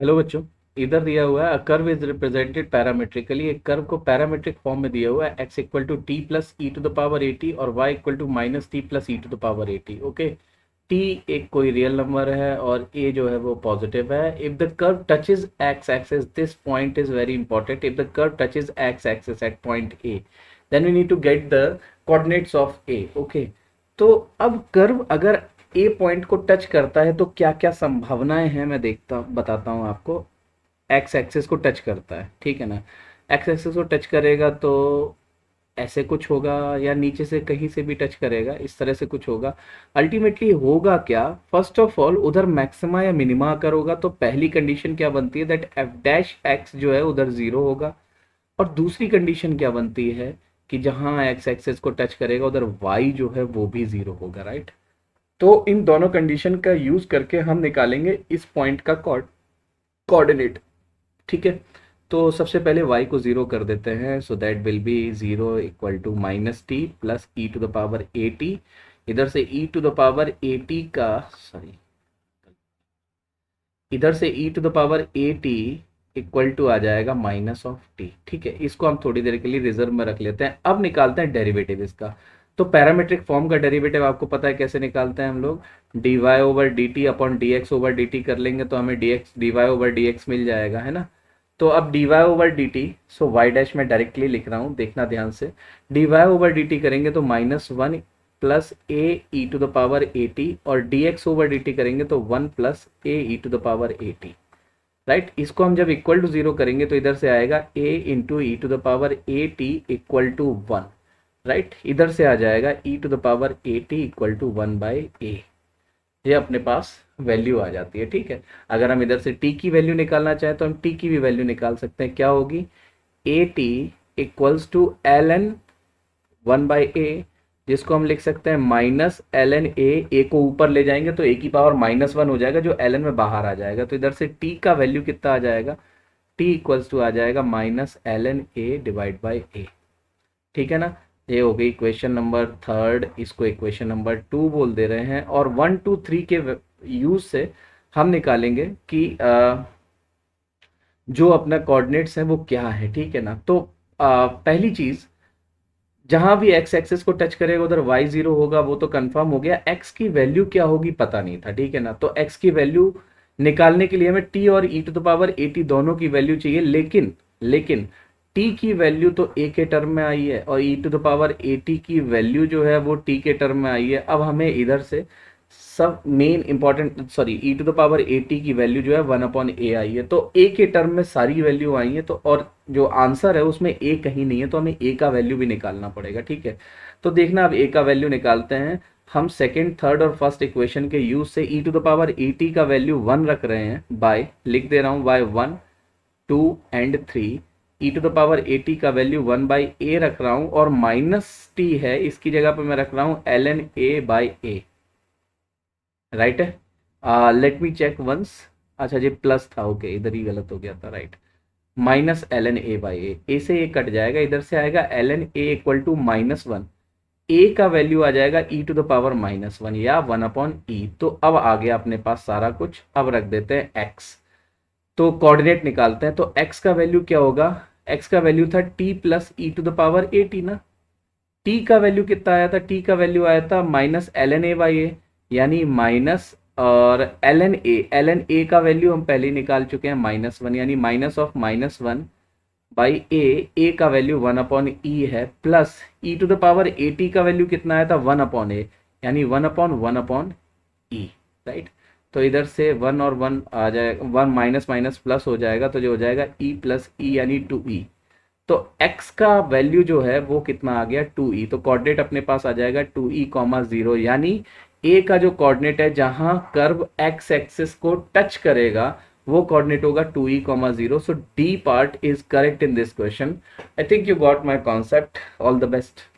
Hello बच्चों। इधर दिया हुआ है कर्व इज रिप्रेजेंटेड पैरामेट्रिकली। एक कर्व को पैरामेट्रिक फॉर्म में दिया हुआ है x equal to t plus e to the power a t और y equal to minus t plus e to the power a t. Okay, t एक कोई रियल नंबर है और a जो है वो पॉजिटिव है। If the curve touches x axis, this point is very important. If the curve touches x axis at point a, then we need to get the coordinates of a। Okay, तो अब curve अगर ए point को touch करता है तो क्या क्या संभावनाएं हैं मैं बताता हूं आपको। एक्स एक्सिस को टच करता है, ठीक है ना। एक्स एक्सिस को टच करेगा तो ऐसे कुछ होगा या नीचे से कहीं से भी टच करेगा, इस तरह से कुछ होगा। अल्टीमेटली होगा क्या, फर्स्ट ऑफ ऑल उधर मैक्सिमा या मिनिमा अगर होगा तो पहली कंडीशन क्या बनती है, दैट एफ डैश एक्स जो है उधर जीरो होगा। और दूसरी कंडीशन क्या बनती है कि जहां एक्स एक्सिस को टच करेगा उधर वाई जो है वो भी जीरो होगा, राइट। तो इन दोनों कंडीशन का यूज करके हम निकालेंगे इस पॉइंट का कोऑर्डिनेट, ठीक है। तो सबसे पहले y को जीरो कर देते हैं, so that will be zero equal to minus t plus e to the power a t. इधर से e to the power a t का, सॉरी, इधर से e to the power a t equal to आ जाएगा minus of T, ठीक है। इसको हम थोड़ी देर के लिए रिजर्व में रख लेते हैं। अब निकालते हैं डेरिवेटिव इसका। तो पैरामेट्रिक फॉर्म का डेरिवेटिव आपको पता है कैसे निकालते हैं हम लोग। D y over d t upon d x over d t कर लेंगे तो हमें d x d y over d x मिल जाएगा, है ना। तो अब d y over d t, so y dash में डायरेक्टली लिख रहा हूँ, देखना ध्यान से। D y over d t करेंगे तो minus one plus a e to the power a t, और d x over d t करेंगे तो one plus a e to the power a t, right. इसको हम जब इक्वल टू जीरो करेंगे तो इधर से आएगा a into e to the power a t equal to one, right. इधर से आ जाएगा e to the power a t equal to one by a. ये अपने पास वैल्यू आ जाती है, ठीक है। अगर हम इधर से टी की वैल्यू निकालना चाहें तो हम टी की भी वैल्यू निकाल सकते हैं। क्या होगी, a t equals to l n one by a, जिसको हम लिख सकते हैं माइनस एल एन ए को ऊपर ले जाएंगे तो ए की पावर माइनस वन हो जाएगा जो एल एन में बाहर आ जाएगा। तो इधर से टी का वैल्यू कितना आ जाएगा, टी इक्वल्स टू आ जाएगा minus l n a divide by a, ठीक है ना। ये हो गई इक्वेशन नंबर थर्ड, इसको इक्वेशन नंबर टू बोल दे रहे हैं। और वन टू थ्री के यूज से हम निकालेंगे कि जो अपना कोऑर्डिनेट्स है वो क्या है, ठीक है ना। तो पहली चीज, जहां भी एक्स एक्सिस को टच करेगा उधर वाई जीरो होगा, वो तो कंफर्म हो गया। एक्स की वैल्यू क्या होगी पता नहीं था, ठीक है ना। तो एक्स की वैल्यू निकालने के लिए हमें टी और e to the power a t दोनों की वैल्यू चाहिए, लेकिन लेकिन टी की वैल्यू तो ए के टर्म में आई है और e to the power a t की वैल्यू जो है वो टी के टर्म में आई है। अब हमें इधर से सब main important, sorry, e to the power a t की वैल्यू जो है वन अपॉन ए आई है, तो ए के टर्म में सारी वैल्यू आई है। तो और जो आंसर है उसमें ए कहीं नहीं है, तो हमें ए का वैल्यू भी निकालना पड़ेगा, ठीक है। तो देखना, अब ए का वैल्यू निकालते हैं हम। सेकेंड, थर्ड और फर्स्ट इक्वेशन के यूज से e to the power a t का वैल्यू वन रख रहे हैं, बाय लिख दे रहा हूँ by one two and three. E to the power a t का वैल्यू वन बाई ए रख रहा हूँ और माइनस टी है, इसकी जगह पर मैं रख रहा हूँ l n a by a, right है। लेट मी चेक वंस, अच्छा जी प्लस था, ओके इधर ही गलत हो गया था, right. Minus l n a by a से ये कट जाएगा, इधर से आएगा l n a equal to minus one. A का वैल्यू आ जाएगा e to the power minus one या वन अपॉन ई। तो अब आ गया अपने पास सारा कुछ। अब रख देते हैं एक्स, तो कोऑर्डिनेट निकालते हैं। तो एक्स का वैल्यू क्या होगा, एक्स का वैल्यू था t plus e to the power a t ना। टी का वैल्यू कितना आया था, टी का वैल्यू आया था minus l n a by a, यानी माइनस, और एल एन ए का वैल्यू हम पहले ही निकाल चुके हैं माइनस वन, यानी minus of minus one by a का वैल्यू वन अपॉन ई है, plus e to the power a t का वैल्यू कितना आया था वन अपॉन ए, यानी वन अपॉन ई, राइट। तो इधर से वन और वन आ जाएगा, वन माइनस माइनस प्लस हो जाएगा, तो जो हो जाएगा ई प्लस ई यानी टू ई। तो x का वैल्यू जो है वो कितना आ गया, टू ई। तो कोऑर्डिनेट अपने पास आ जाएगा टू ई कॉमा जीरो, यानी a का जो कोऑर्डिनेट है जहां कर्व x एक्सिस को टच करेगा वो कोऑर्डिनेट होगा two e comma zero. So D part is correct in this question. I think you got my concept. All the best.